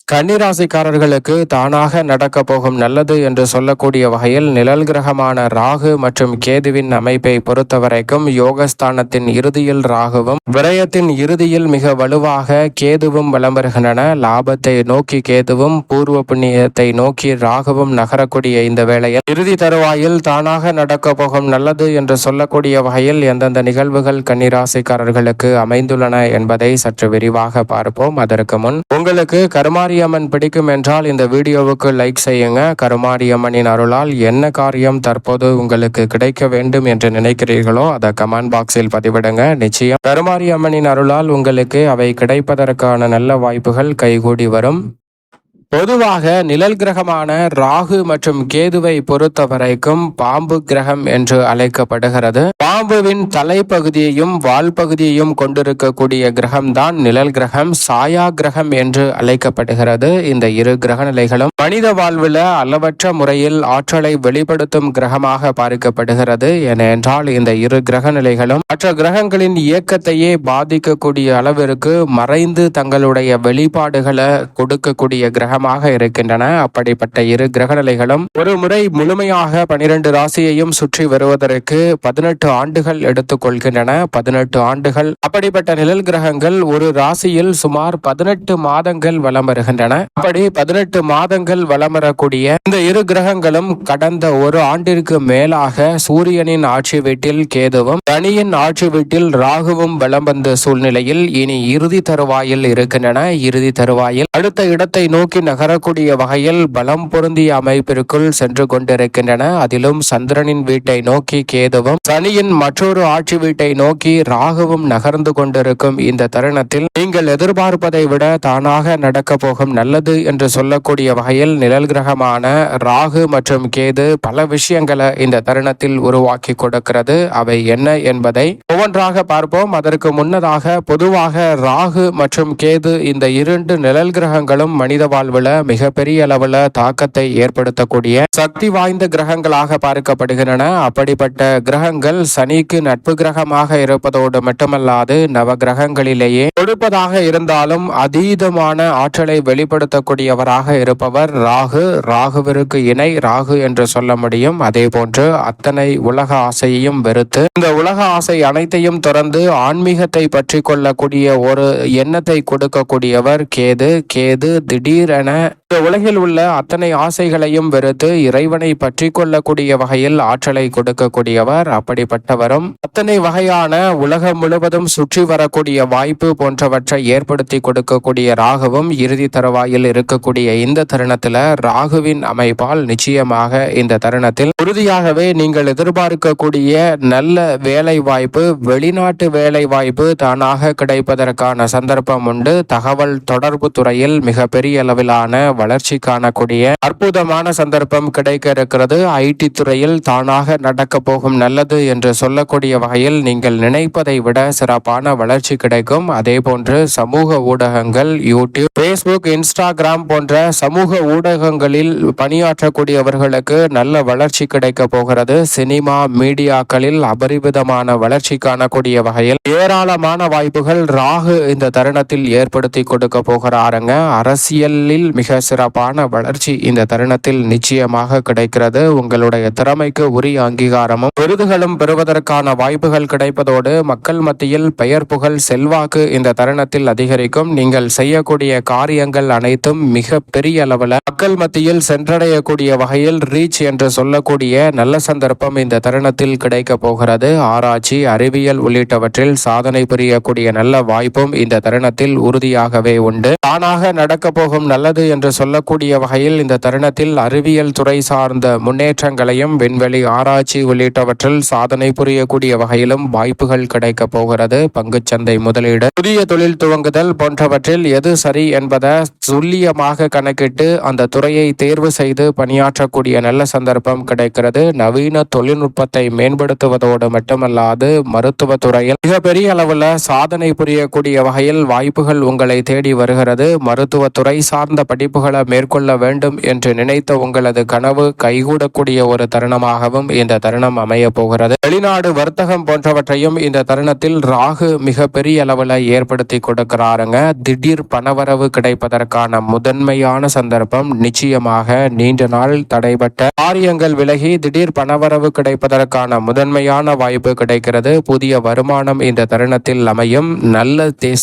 கன்னிராசிக்காரர்களுக்கு தானாக நடக்க போகும் நல்லது என்று சொல்லக்கூடிய வகையில் நிழல் கிரகமான ராகு மற்றும் கேதுவின் அமைப்பை பொறுத்தவரைக்கும் யோகஸ்தானத்தின் இறுதியில் ராகுவும் விரயத்தின் இறுதியில் மிக வலுவாக கேதுவும் வலம் வருகின்றன. லாபத்தை நோக்கி கேதுவும் பூர்வ புண்ணியத்தை நோக்கி ராகுவும் நகரக்கூடிய இந்த வேளையில் இறுதி தருவாயில் தானாக நடக்க போகும் நல்லது என்று சொல்லக்கூடிய வகையில் எந்தெந்த நிகழ்வுகள் கன்னிராசிக்காரர்களுக்கு அமைந்துள்ளன என்பதை சற்று விரிவாக பார்ப்போம். அதற்கு முன் உங்களுக்கு கருமாரி அம்மன் பிடிக்கும் என்றால் இந்த வீடியோவுக்கு லைக் செய்யுங்க. கருமாரி அம்மனின் அருளால் என்ன காரியம் தற்போது உங்களுக்கு கிடைக்க வேண்டும் என்று நினைக்கிறீர்களோ அதை கமெண்ட் பாக்ஸில் பதிவிடுங்க. நிச்சயம் கருமாரி அம்மனின் அருளால் உங்களுக்கு அவை கிடைப்பதற்கான நல்ல வாய்ப்புகள் கைகூடி வரும். பொதுவாக நிழல் கிரகமான ராகு மற்றும் கேதுவை பொறுத்த வரைக்கும் பாம்பு கிரகம் என்று அழைக்கப்படுகிறது. பாம்புவின் தலைப்பகுதியையும் வால் பகுதியையும் கொண்டிருக்கக்கூடிய கிரகம்தான் நிழல் கிரகம். சாயா கிரகம் என்று அழைக்கப்படுகிறது. இந்த இரு கிரக நிலைகளும் மனித வாழ்வில் அளவற்ற முறையில் ஆற்றலை வெளிப்படுத்தும் கிரகமாக பார்க்கப்படுகிறது. ஏனென்றால் இந்த இரு கிரக நிலைகளும் மற்ற கிரகங்களின் இயக்கத்தையே பாதிக்கக்கூடிய அளவிற்கு மறைந்து தங்களுடைய வெளிப்பாடுகளை கொடுக்கக்கூடிய கிரகம் இருக்கின்றன. அப்படிப்பட்ட இரு கிரகநிலைகளும் ஒரு முறை முழுமையாக 12 ராசியையும் சுற்றி வருவதற்கு 18 ஆண்டுகள் எடுத்துக் கொள்கின்றன. 18 ஆண்டுகள் அப்படிப்பட்ட நிழல் கிரகங்கள் ஒரு ராசியில் சுமார் 18 மாதங்கள் வலம் வருகின்றன. அப்படி 18 மாதங்கள் வலம் வரக்கூடிய இந்த இரு கிரகங்களும் கடந்த ஒரு ஆண்டிற்கு மேலாக சூரியனின் ஆட்சி வீட்டில் கேதுவும் சனியின் ஆட்சி வீட்டில் ராகுவும் வலம் வந்த சூழ்நிலையில் இனி இறுதி தருவாயில் இருக்கின்றன. இறுதி தருவாயில் அடுத்த இடத்தை நோக்கி நகரக்கூடிய வகையில் பலம் பொருந்திய அமைப்பிற்குள் சென்று கொண்டிருக்கின்றன. அதிலும் சந்திரனின் வீட்டை நோக்கி கேதுவும் சனியின் மற்றொரு ஆட்சி வீட்டை நோக்கி ராகுவும் நகர்ந்து கொண்டிருக்கும் இந்த தருணத்தில் நீங்கள் எதிர்பார்ப்பதை விட தானாக நடக்க போகும் நல்லது என்று சொல்லக்கூடிய வகையில் நிழல் கிரகமான ராகு மற்றும் கேது பல விஷயங்களை இந்த தருணத்தில் உருவாக்கி கொடுக்கிறது. அவை என்ன என்பதை ஒவ்வொன்றாக பார்ப்போம். அதற்கு முன்னதாக பொதுவாக ராகு மற்றும் கேது இந்த இரண்டு நிழல் கிரகங்களும் மனித வாழ்வில் மிகப்பெரிய அளவில் தாக்கத்தை ஏற்படுத்தக்கூடிய சக்தி வாய்ந்த கிரகங்களாக பார்க்கப்படுகின்றன. அப்படிப்பட்ட கிரகங்கள் சனிக்கு நட்பு கிரகமாக இருப்பதோடு மட்டுமல்லாது நவ கிரகங்களிலேயே கொடுப்பதாக இருந்தாலும் அதீதமான ஆற்றலை வெளிப்படுத்தக்கூடியவராக இருப்பவர் ராகு. ராகுவிற்கு இணை ராகு என்று சொல்ல முடியும். அதே போன்று அத்தனை உலக ஆசையையும் வெறுத்து இந்த உலக ஆசை அனைத்தையும் தொடர்ந்து ஆன்மீகத்தை பற்றி கொள்ளக்கூடிய ஒரு எண்ணத்தை கொடுக்கக்கூடியவர் கேது. கேது திடீரென இந்த உலகில் உள்ள அத்தனை ஆசைகளையும் வெறுத்து இறைவனை பற்றி கொள்ளக்கூடிய வகையில் ஆற்றலை கொடுக்கக்கூடியவர். அப்படிப்பட்டவரும் அத்தனை வகையான உலகம் முழுவதும் சுற்றி வரக்கூடிய வாய்ப்பு போன்றவற்றை ஏற்படுத்தி கொடுக்கக்கூடிய ராகுவும் இறுதி தருவாயில் இருக்கக்கூடிய இந்த தருணத்தில் ராகுவின் அமைப்பால் நிச்சயமாக இந்த தருணத்தில் உறுதியாகவே நீங்கள் எதிர்பார்க்கக்கூடிய நல்ல வேலை வாய்ப்பு, வெளிநாட்டு வேலை வாய்ப்பு தானாக கிடைப்பதற்கான சந்தர்ப்பம் உண்டு. தகவல் தொடர்பு துறையில் மிகப்பெரிய அளவிலான வளர்ச்சி காணக்கூடிய அற்புதமான சந்தர்ப்பம் கிடைக்க இருக்கிறது. ஐடி துறையில் தானாக நடக்க போகும் நல்லது என்று சொல்லக்கூடிய வகையில் நீங்கள் நினைப்பதை விட சிறப்பான வளர்ச்சி கிடைக்கும். அதே போன்று சமூக ஊடகங்கள், யூடியூப், பேஸ்புக், இன்ஸ்டாகிராம் போன்ற சமூக ஊடகங்களில் பணியாற்றக்கூடியவர்களுக்கு நல்ல வளர்ச்சி கிடைக்க போகிறது. சினிமா மீடியாக்களில் அபரிவிதமான வளர்ச்சி காணக்கூடிய வகையில் ஏராளமான வாய்ப்புகள் ராகு இந்த தருணத்தில் ஏற்படுத்தி கொடுக்க போகிறாருங்க. அரசியலில் மிக சிறப்பான வளர்ச்சி இந்த தருணத்தில் நிச்சயமாக கிடைக்கிறது. உங்களுடைய திறமைக்கு உரிய அங்கீகாரமும் விருதுகளும் பெறுவதற்கான வாய்ப்புகள் கிடைப்பதோடு மக்கள் மத்தியில் பெயர் புகழ் செல்வாக்கு இந்த தருணத்தில் அதிகரிக்கும். நீங்கள் செய்யக்கூடிய காரியங்கள் அனைத்தும் மிக பெரிய அளவில் மக்கள் மத்தியில் சென்றடையக்கூடிய வகையில் ரீச் என்று சொல்லக்கூடிய நல்ல சந்தர்ப்பம் இந்த தருணத்தில் கிடைக்க போகிறது. ஆராய்ச்சி, அறிவியல் உள்ளிட்டவற்றில் சாதனை புரியக்கூடிய நல்ல வாய்ப்பும் இந்த தருணத்தில் உறுதியாகவே உண்டு. தானாக நடக்க போகும் நல்லது என்று சொல்லக்கூடிய வகையில் இந்த தருணத்தில் அறிவியல் துறை சார்ந்த முன்னேற்றங்களையும் விண்வெளி ஆராய்ச்சி உள்ளிட்டவற்றில் சாதனை புரியக்கூடிய வகையிலும் வாய்ப்புகள் கிடைக்க போகிறது. பங்குச்சந்தை முதலீடு, புதிய தொழில் துவங்குதல் போன்றவற்றில் எது சரி என்பதை துல்லியமாக கணக்கிட்டு அந்த துறையை தேர்வு செய்து பணியாற்றக்கூடிய நல்ல சந்தர்ப்பம் கிடைக்கிறது. நவீன தொழில்நுட்பத்தை மேம்படுத்துவதோடு மட்டுமல்லாது மருத்துவ துறையில் மிகப்பெரிய அளவில் சாதனை புரியக்கூடிய வகையில் வாய்ப்புகள் உங்களை தேடி வருகிறது. மருத்துவ துறை சார்ந்த படிப்புகள் வாய்ப்புகளை மேற்கொள்ள வேண்டும் என்று நினைத்த உங்களது கனவு கைகூடக்கூடிய ஒரு தருணமாகவும் இந்த தருணம் அமைய போகிறது. வெளிநாடு வர்த்தகம் போன்றவற்றையும் இந்த தருணத்தில் ராகு மிக பெரிய அளவில் ஏற்படுத்தி கொடுக்கிறாருங்க. திடீர் பணவரவு கிடைப்பதற்கான முதன்மையான சந்தர்ப்பம், நிச்சயமாக நீண்ட நாள் தடைபட்ட காரியங்கள் விலகி திடீர் பணவரவு கிடைப்பதற்கான முதன்மையான வாய்ப்பு கிடைக்கிறது. புதிய வருமானம் இந்த தருணத்தில் அமையும். நல்ல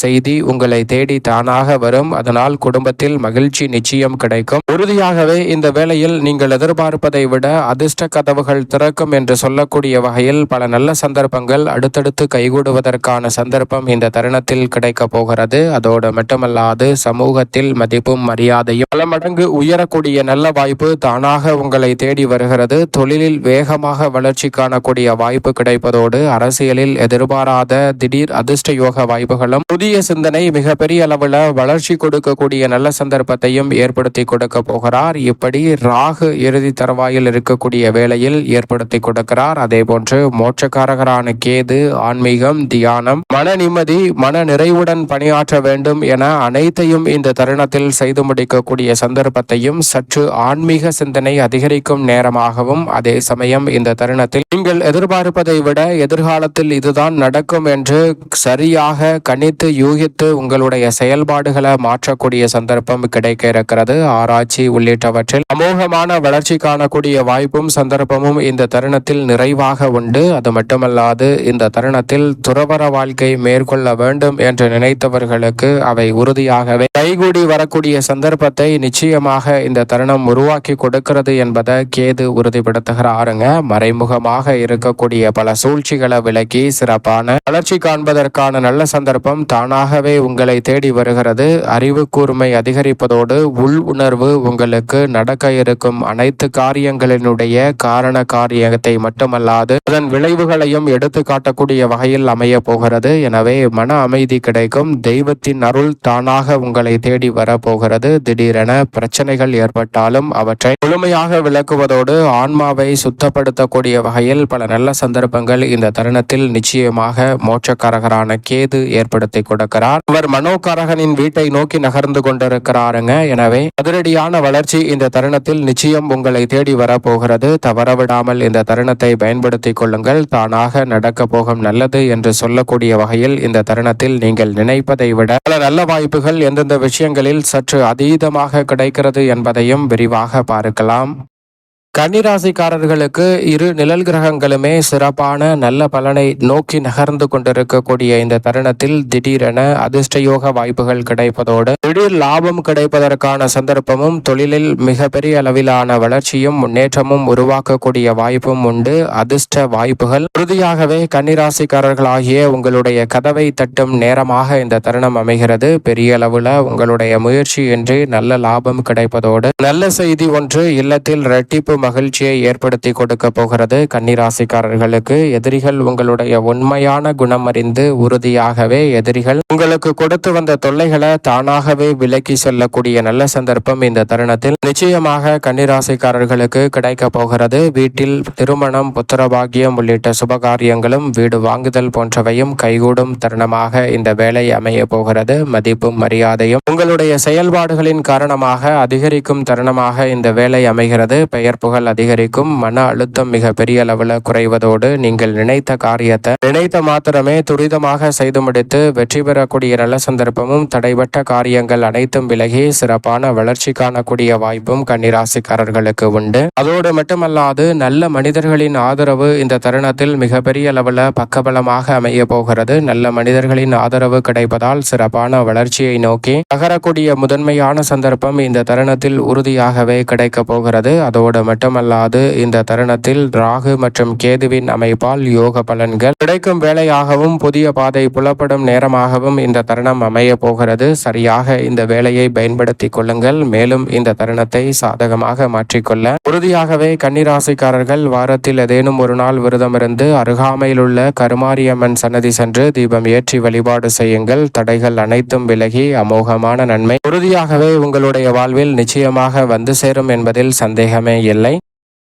செய்தி உங்களை தேடி தானாக வரும். அதனால் குடும்பத்தில் மகிழ்ச்சி நிச்சயம் கிடைக்கும். உறுதியாகவே இந்த வேளையில் நீங்கள் எதிர்பார்ப்பதை விட அதிர்ஷ்ட கதவுகள் திறக்கும் என்று சொல்லக்கூடிய வகையில் பல நல்ல சந்தர்ப்பங்கள் அடுத்தடுத்து கைகூடுவதற்கான சந்தர்ப்பம் இந்த தருணத்தில் கிடைக்க போகிறது. அதோடு மட்டுமல்லாது சமூகத்தில் மதிப்பும் மரியாதையும் பல மடங்கு உயரக்கூடிய நல்ல வாய்ப்பு தானாக உங்களை தேடி வருகிறது. தொழிலில் வேகமாக வளர்ச்சி காணக்கூடிய வாய்ப்பு கிடைப்பதோடு அரசியலில் எதிர்பாராத திடீர் அதிர்ஷ்ட யோக வாய்ப்புகளும் புதிய சிந்தனை மிகப்பெரிய அளவில் வளர்ச்சி கொடுக்கக்கூடிய நல்ல சந்தர்ப்பத்தையும் ஏற்படுத்தி கொடுக்க போகிறார். இப்படி ராகு இறுதி தருவாயில் இருக்கக்கூடிய வேளையில் ஏற்படுத்தி கொடுக்கிறார். அதே போன்று மோட்சக்காரகரான கேது ஆன்மீகம், தியானம், மன நிம்மதி, மன நிறைவுடன் பணியாற்ற வேண்டும் என அனைத்தையும் இந்த தருணத்தில் செய்து முடிக்கக்கூடிய சந்தர்ப்பத்தையும் சற்று ஆன்மீக சிந்தனை அதிகரிக்கும் நேரமாகவும், அதே சமயம் இந்த தருணத்தில் நீங்கள் எதிர்பார்ப்பதை விட எதிர்காலத்தில் இதுதான் நடக்கும் என்று சரியாக கணித்து யூகித்து உங்களுடைய செயல்பாடுகளை மாற்றக்கூடிய சந்தர்ப்பம் கிடைக்க இருக்கிறது. ஆராய்ச்சி உள்ளிட்டவற்றில் அமோகமான வளர்ச்சி காணக்கூடிய வாய்ப்பும் சந்தர்ப்பமும் இந்த தருணத்தில் நிறைவாக உண்டு. அது மட்டுமல்லாது இந்த தருணத்தில் துறவற வாழ்க்கை மேற்கொள்ள வேண்டும் என்று நினைத்தவர்களுக்கு அவை உறுதியாகவே கைகூடி வரக்கூடிய சந்தர்ப்பத்தை நிச்சயமாக இந்த தருணம் உருவாக்கி கொடுக்கிறது என்பதை கேது உறுதிப்படுத்துகிறாருங்க. மறைமுகமாக இருக்கக்கூடிய பல சூழ்ச்சிகளை விலக்கி சிறப்பான வளர்ச்சி காண்பதற்கான நல்ல சந்தர்ப்பம் தானாகவே உங்களை தேடி வருகிறது. அறிவு கூர்மை அதிகரிப்பதோடு உள் உணர்வு உங்களுக்கு நடக்க இருக்கும் அனைத்து காரியங்களினுடைய காரண காரியத்தை மட்டுமல்லாது அதன் விளைவுகளையும் எடுத்து காட்டக்கூடிய வகையில் அமைய போகிறது. எனவே மன அமைதி கிடைக்கும். தெய்வத்தின் அருள் தானாக உங்களை தேடி வரப்போகிறது. திடீரென பிரச்சனைகள் ஏற்பட்டாலும் அவற்றை முழுமையாக விளக்குவதோடு ஆன்மாவை சுத்தப்படுத்தக்கூடிய வகையில் பல நல்ல சந்தர்ப்பங்கள் இந்த தருணத்தில் நிச்சயமாக மோட்சக்காரகரான கேது ஏற்படுத்தி கொடுக்கிறார். அவர் மனோகாரகனின் வீட்டை நோக்கி நகர்ந்து கொண்டிருக்கிறாருங்க. எனவே அதிரடியான வளர்ச்சி இந்த தருணத்தில் நிச்சயம் உங்களை தேடி வரப்போகிறது. தவறவிடாமல் இந்த தருணத்தை பயன்படுத்திக் கொள்ளுங்கள். தானாக நடக்க போகும் நல்லது என்று சொல்லக்கூடிய வகையில் இந்த தருணத்தில் நீங்கள் நினைப்பதை விட பல நல்ல வாய்ப்புகள் எந்தெந்த விஷயங்களில் சற்று அதீதமாக கிடைக்கிறது என்பதையும் விரிவாக பார்க்கலாம். கன்னிராசிக்காரர்களுக்கு இரு நிழல் கிரகங்களுமே சிறப்பான நல்ல பலனை நோக்கி நகர்ந்து கொண்டிருக்கக்கூடிய இந்த தருணத்தில் திடீரென அதிர்ஷ்டயோக வாய்ப்புகள் கிடைப்பதோடு திடீர் லாபம் கிடைப்பதற்கான சந்தர்ப்பமும் தொழிலில் மிகப்பெரிய அளவிலான வளர்ச்சியும் முன்னேற்றமும் உருவாக்கக்கூடிய வாய்ப்பும் உண்டு. அதிர்ஷ்ட வாய்ப்புகள் உறுதியாகவே கன்னிராசிக்காரர்களாகிய உங்களுடைய கதவை தட்டும் நேரமாக இந்த தருணம் அமைகிறது. பெரிய அளவில் உங்களுடைய முயற்சியின்றி நல்ல லாபம் கிடைப்பதோடு நல்ல செய்தி ஒன்று இல்லத்தில் இரட்டிப்பு மகிழ்ச்சியை ஏற்படுத்தி கொடுக்க போகிறது. கன்னிராசிக்காரர்களுக்கு எதிரிகள் உங்களுடைய உண்மையான குணம் அறிந்து உறுதியாகவே எதிரிகள் உங்களுக்கு கொடுத்து வந்த தொல்லைகளை தானாகவே விலக்கி செல்லக்கூடிய நல்ல சந்தர்ப்பம் இந்த தருணத்தில் நிச்சயமாக கன்னிராசிக்காரர்களுக்கு கிடைக்க போகிறது. வீட்டில் திருமணம், புத்திரபாகியம் உள்ளிட்ட சுபகாரியங்களும் வீடு வாங்குதல் போன்றவையும் கைகூடும் தருணமாக இந்த வேலை அமைய போகிறது. மதிப்பும் மரியாதையும் உங்களுடைய செயல்பாடுகளின் காரணமாக அதிகரிக்கும் தருணமாக இந்த வேலை அமைகிறது. பெயர் புகழ் அதிகரிக்கும். மன அழுத்தம் மிக பெரிய அளவில் குறைவதோடு நீங்கள் நினைத்த காரியத்தை நினைத்த மாத்திரமே துரிதமாக செய்து முடித்து வெற்றி பெறக்கூடிய நல்ல சந்தர்ப்பமும் தடைபட்ட காரியங்கள் அனைத்தும் விலகி சிறப்பான வளர்ச்சி காணக்கூடிய வாய்ப்பும் கன்னிராசிக்காரர்களுக்கு உண்டு. அதோடு மட்டுமல்லாது நல்ல மனிதர்களின் ஆதரவு இந்த தருணத்தில் மிகப்பெரிய அளவில் பக்கபலமாக அமைய போகிறது. நல்ல மனிதர்களின் ஆதரவு கிடைப்பதால் சிறப்பான வளர்ச்சியை நோக்கி நகரக்கூடிய முதன்மையான சந்தர்ப்பம் இந்த தருணத்தில் உறுதியாகவே கிடைக்க போகிறது. அதோடு மட்டுமல்லாது இந்த தருணத்தில் ராகு மற்றும் கேதுவின் அமைப்பால் யோக பலன்கள் கிடைக்கும் வேலையாகவும் புதிய பாதை புலப்படும் நேரமாகவும் இந்த தருணம் அமைய போகிறது. சரியாக இந்த வேலையை பயன்படுத்திக் கொள்ளுங்கள். மேலும் இந்த தருணத்தை சாதகமாக மாற்றிக்கொள்ள உறுதியாகவே கன்னிராசிக்காரர்கள் வாரத்தில் ஏதேனும் ஒரு நாள் விரதமிருந்து அருகாமையில் உள்ள கருமாரியம்மன் சன்னதி சென்று தீபம் ஏற்றி வழிபாடு செய்யுங்கள். தடைகள் அனைத்தும் விலகி அமோகமான நன்மை உறுதியாகவே உங்களுடைய வாழ்வில் நிச்சயமாக வந்து சேரும் என்பதில் சந்தேகமே இல்லை.